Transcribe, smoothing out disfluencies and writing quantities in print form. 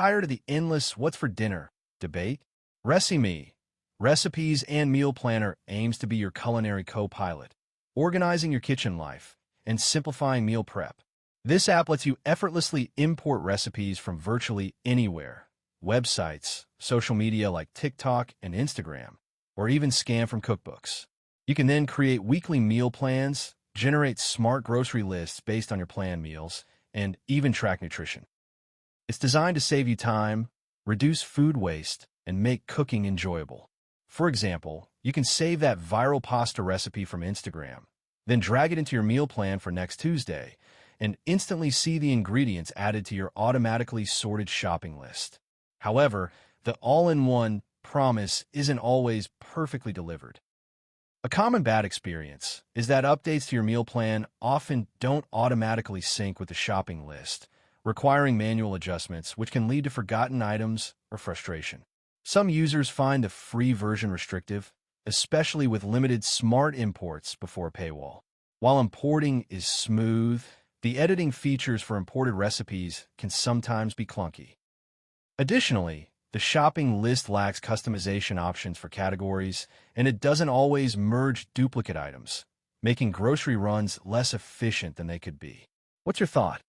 tired of the endless "what's for dinner" debate? ReciMe, Recipes and Meal Planner, aims to be your culinary co-pilot, organizing your kitchen life and simplifying meal prep. This app lets you effortlessly import recipes from virtually anywhere: websites, social media like TikTok and Instagram, or even scan from cookbooks. You can then create weekly meal plans, generate smart grocery lists based on your planned meals, and even track nutrition. It's designed to save you time, reduce food waste, and make cooking enjoyable. For example, you can save that viral pasta recipe from Instagram, then drag it into your meal plan for next Tuesday, and instantly see the ingredients added to your automatically sorted shopping list. However, the all-in-one promise isn't always perfectly delivered. A common bad experience is that updates to your meal plan often don't automatically sync with the shopping list, requiring manual adjustments, which can lead to forgotten items or frustration. Some users find the free version restrictive, especially with limited smart imports before a paywall. While importing is smooth, the editing features for imported recipes can sometimes be clunky. Additionally, the shopping list lacks customization options for categories, and it doesn't always merge duplicate items, making grocery runs less efficient than they could be. What's your thought?